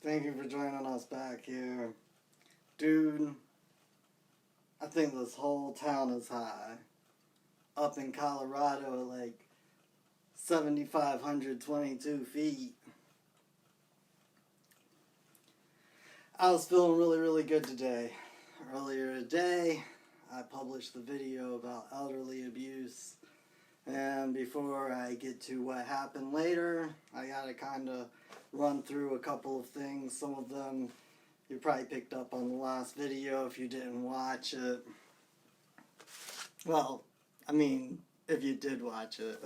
Thank you for joining us back here. Dude, I think this whole town is high. Up in Colorado at like 7,522 feet. I was feeling really good today. Earlier today, I published the video about elderly abuse. And before I get to what happened later, I gotta kind of run through a couple of things. Some of them you probably picked up on the last video if you didn't watch it. Well, I mean, if you did watch it.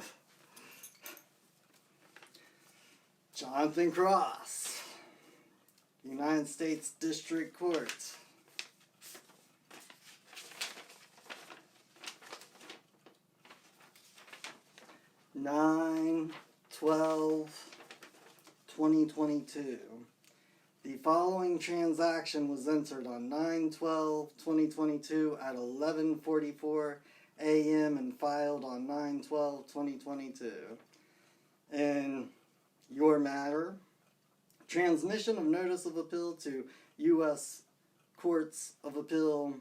Jonathan Cross, United States District Court. Nine 12/2022. The following transaction was entered on 9/12/2022 at 11:44 a.m. and filed on 9/12/2022. In your matter, transmission of notice of appeal to U.S. Courts of Appeal,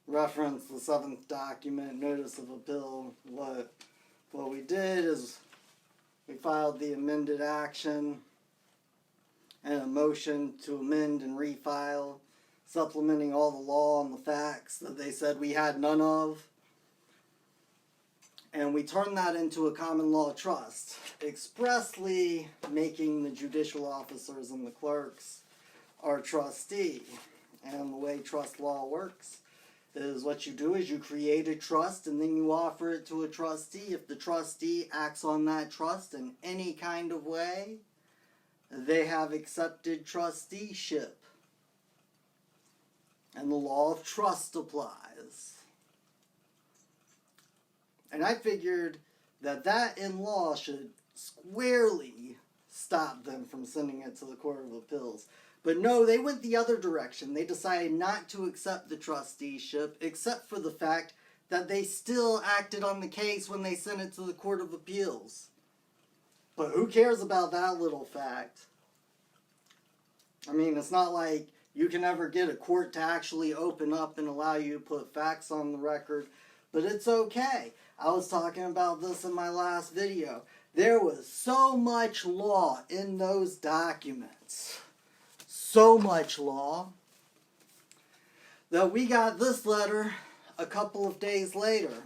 reference the 7th document, notice of appeal. What we did is we filed the amended action and a motion to amend and refile, supplementing all the law and the facts that they said we had none of. And we turned that into a common law trust, expressly making the judicial officers and the clerks our trustee. And the way trust law works is what you do is you create a trust and then you offer it to a trustee. If the trustee acts on that trust in any kind of way, they have accepted trusteeship. And the law of trust applies. And I figured that in law should squarely stop them from sending it to the Court of Appeals. But no, they went the other direction. They decided not to accept the trusteeship, except for the fact that they still acted on the case when they sent it to the Court of Appeals. But who cares about that little fact? I mean, it's not like you can ever get a court to actually open up and allow you to put facts on the record, but it's okay. I was talking about this in my last video. There was so much law in those documents. So much law that we got this letter a couple of days later.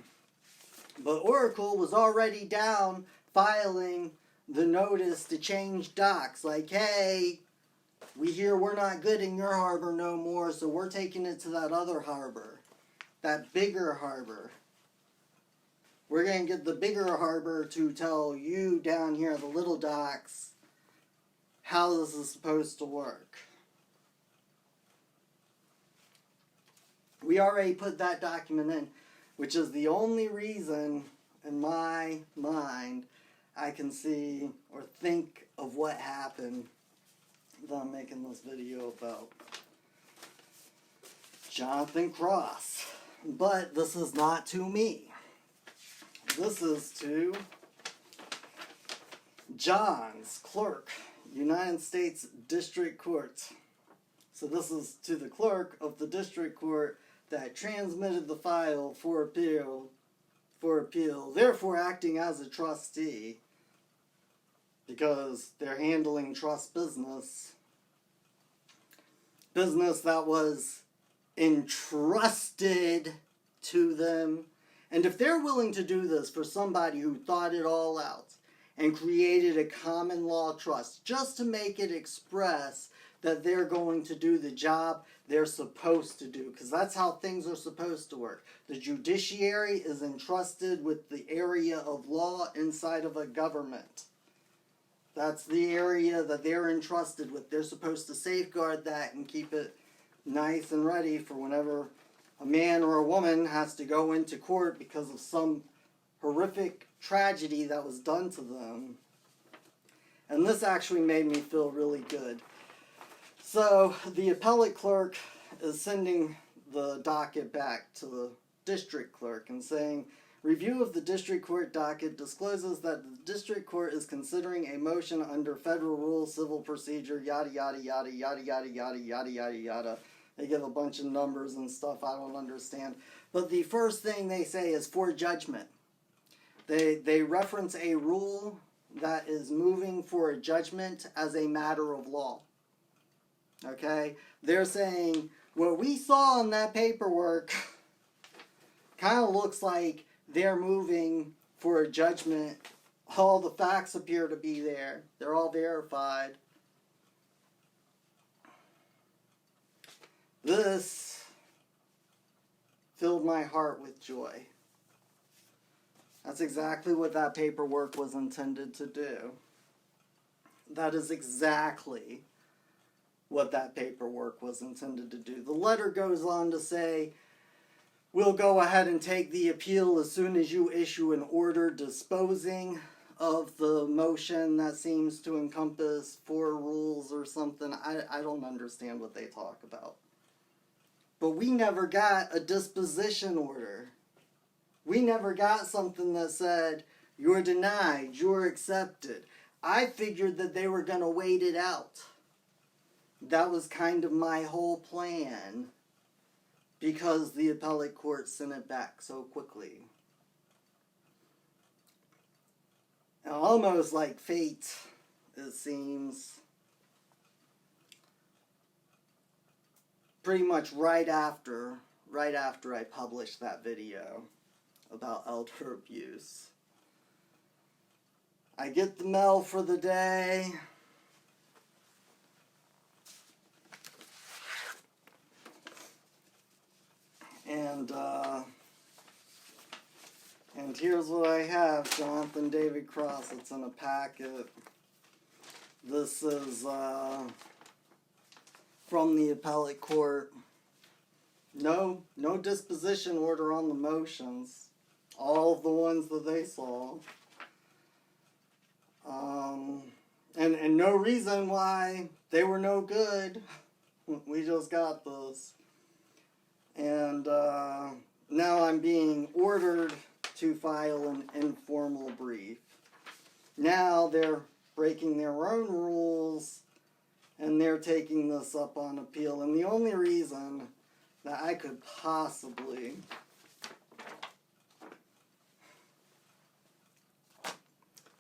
But Oracle was already down filing the notice to change docs. Like, hey, we hear we're not good in your harbor no more, so we're taking it to that other harbor. That bigger harbor. We're going to get the bigger harbor to tell you down here at the little docks how this is supposed to work. We already put that document in, which is the only reason in my mind I can see or think of what happened that I'm making this video about. Jonathan Cross. But this is not to me. This is to John's clerk, United States District Court. So this is to the clerk of the district court that transmitted the file for appeal, therefore acting as a trustee, because they're handling trust business that was entrusted to them. And if they're willing to do this for somebody who thought it all out and created a common law trust just to make it express that they're going to do the job they're supposed to do, because that's how things are supposed to work. The judiciary is entrusted with the area of law inside of a government. That's the area that they're entrusted with. They're supposed to safeguard that and keep it nice and ready for whenever a man or a woman has to go into court because of some horrific tragedy that was done to them. And this actually made me feel really good. So the appellate clerk is sending the docket back to the district clerk and saying, Review of the district court docket discloses that the district court is considering a motion under Federal Rules Civil Procedure, yada yada yada yada yada yada yada yada yada. They give a bunch of numbers and stuff I don't understand. But the first thing they say is for judgment. They reference a rule that is moving for a judgment as a matter of law. Okay? They're saying, what we saw in that paperwork kind of looks like they're moving for a judgment. All the facts appear to be there. They're all verified. This filled my heart with joy. That's exactly what that paperwork was intended to do. That is exactly what that paperwork was intended to do. The letter goes on to say, we'll go ahead and take the appeal as soon as you issue an order disposing of the motion that seems to encompass 4 rules or something. I don't understand what they talk about. But we never got a disposition order. We never got something that said, you're denied, you're accepted. I figured that they were going to wait it out. That was kind of my whole plan, because the appellate court sent it back so quickly. And almost like fate, it seems. Pretty much right after I published that video about elder abuse, I get the mail for the day. And here's what I have, Jonathan David Cross. It's in a packet. This is from the appellate court. No disposition order on the motions. All of the ones that they saw. And no reason why they were no good. We just got this. And now I'm being ordered to file an informal brief. Now they're breaking their own rules, and they're taking this up on appeal. And the only reason that I could possibly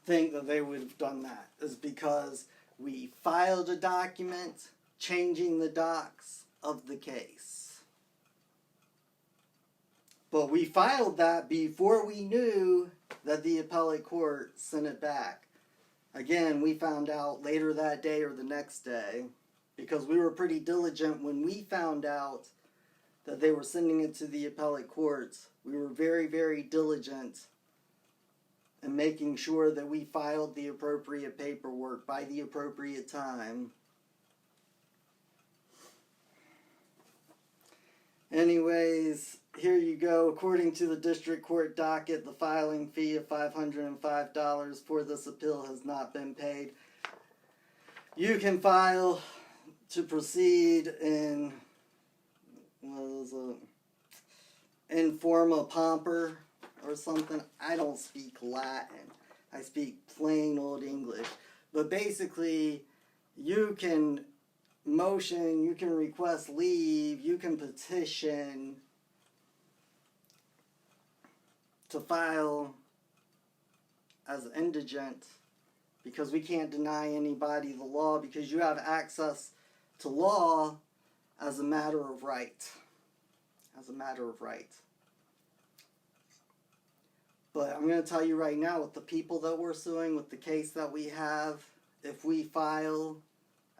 think that they would have done that is because we filed a document changing the docs of the case. But we filed that before we knew that the appellate court sent it back. Again, we found out later that day or the next day, because we were pretty diligent when we found out that they were sending it to the appellate courts. We were very, very diligent in making sure that we filed the appropriate paperwork by the appropriate time. Anyways, here you go. According to the district court docket, the filing fee of $505 for this appeal has not been paid. You can file to proceed in, in forma pauper or something. I don't speak Latin. I speak plain old English. But basically, you can motion, you can request leave, you can petition to file as indigent, because we can't deny anybody the law, because you have access to law as a matter of right. As a matter of right. But I'm going to tell you right now, with the people that we're suing, with the case that we have, if we file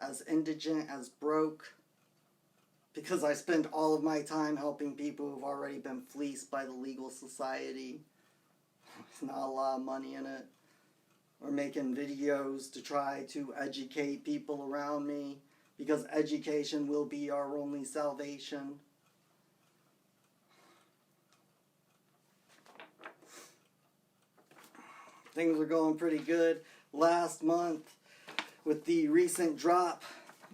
as indigent, as broke, because I spend all of my time helping people who've already been fleeced by the legal society. There's not a lot of money in it. Or making videos to try to educate people around me, because education will be our only salvation. Things are going pretty good. Last month, with the recent drop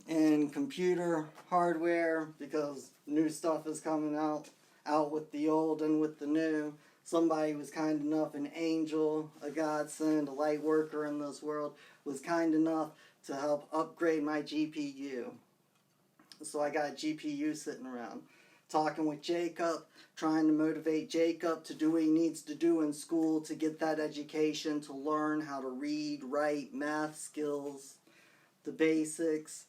in computer hardware, because new stuff is coming out with the old and with the new. somebody was kind enough, an angel, a godsend, a light worker in this world, was kind enough to help upgrade my GPU. So I got a GPU sitting around, talking with Jacob, trying to motivate Jacob to do what he needs to do in school to get that education, to learn how to read, write, math skills, the basics.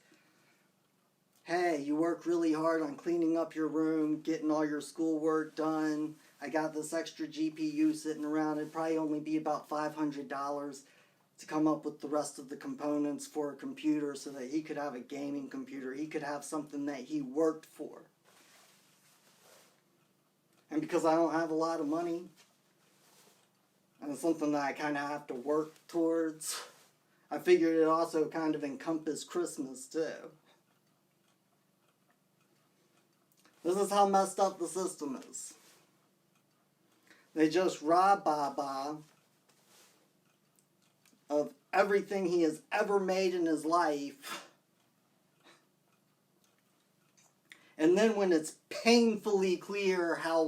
Hey, you work really hard on cleaning up your room, getting all your schoolwork done. I got this extra GPU sitting around. It'd probably only be about $500 to come up with the rest of the components for a computer so that he could have a gaming computer. He could have something that he worked for. And because I don't have a lot of money, and it's something that I kind of have to work towards, I figured it also kind of encompassed Christmas too. This is how messed up the system is. They just rob Baba of everything he has ever made in his life. And then when it's painfully clear how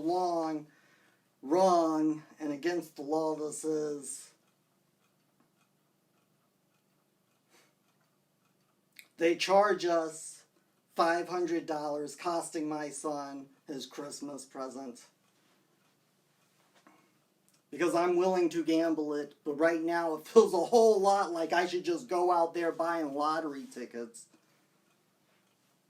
wrong and against the law this is, they charge us $500, costing my son his Christmas present. Because I'm willing to gamble it, but right now it feels a whole lot like I should just go out there buying lottery tickets.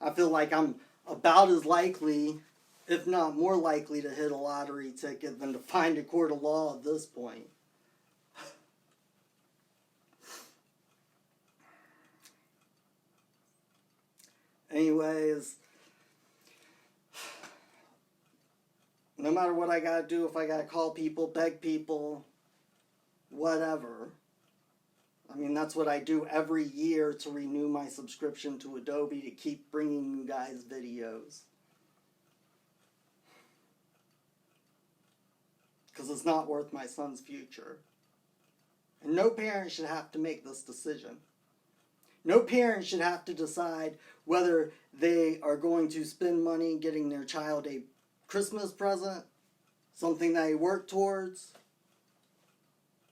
I feel like I'm about as likely, if not more likely, to hit a lottery ticket than to find a court of law at this point. Anyways, no matter what I gotta do, if I gotta call people, beg people, whatever. I mean, that's what I do every year to renew my subscription to Adobe to keep bringing you guys videos. Because it's not worth my son's future. And no parent should have to make this decision. No parent should have to decide whether they are going to spend money getting their child a Christmas present, something that he worked towards,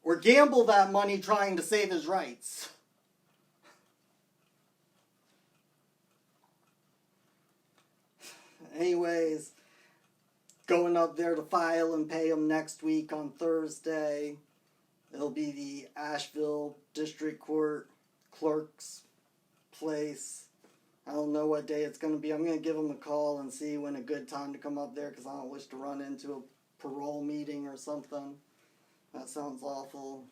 or gamble that money trying to save his rights. Anyways, going up there to file and pay him next week on Thursday. It'll be the Asheville District Court clerk's place. I don't know what day it's going to be. I'm going to give him a call and see when a good time to come up there, because I don't wish to run into a parole meeting or something. That sounds awful.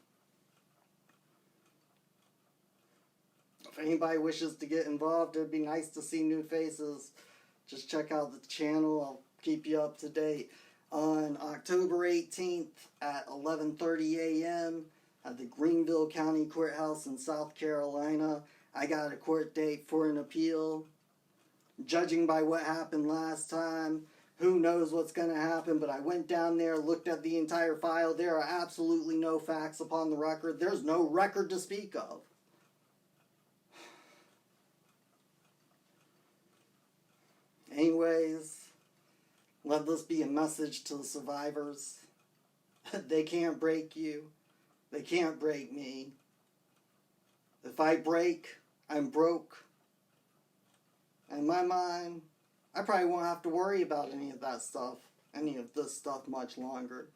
If anybody wishes to get involved, it'd be nice to see new faces. Just check out the channel. I'll keep you up to date. On October 18th at 11:30 a.m. at the Greenville County Courthouse in South Carolina, I got a court date for an appeal. Judging by what happened last time, who knows what's going to happen, but I went down there, looked at the entire file. There are absolutely no facts upon the record. There's no record to speak of. Anyways, let this be a message to the survivors. They can't break you. They can't break me. If I break, I'm broke. In my mind, I probably won't have to worry about any of that stuff, any of this stuff much longer.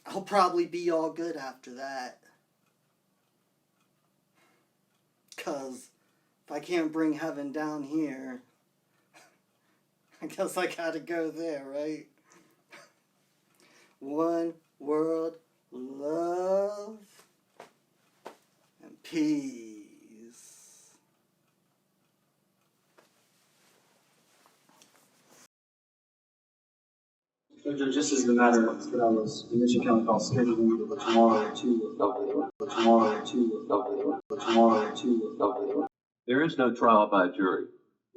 I'll probably be all good after that. 'Cause if I can't bring heaven down here, I guess I gotta go there, right? One world, love, and peace. So just as a matter of, I was in Mission County Call scheduling for tomorrow at 2. There is no trial by jury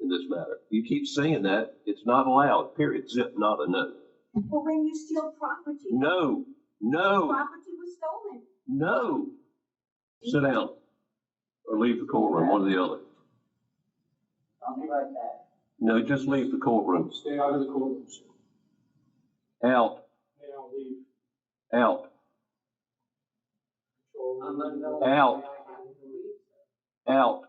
in this matter. You keep saying that, it's not allowed, period, zip, not a no. But when you steal property. No, no, Property was stolen. no. Sit down or leave the courtroom, one or the other. I'll be right back. No, just leave the courtroom. Stay out of the courtroom, sir. Out. May Out. Out. Out.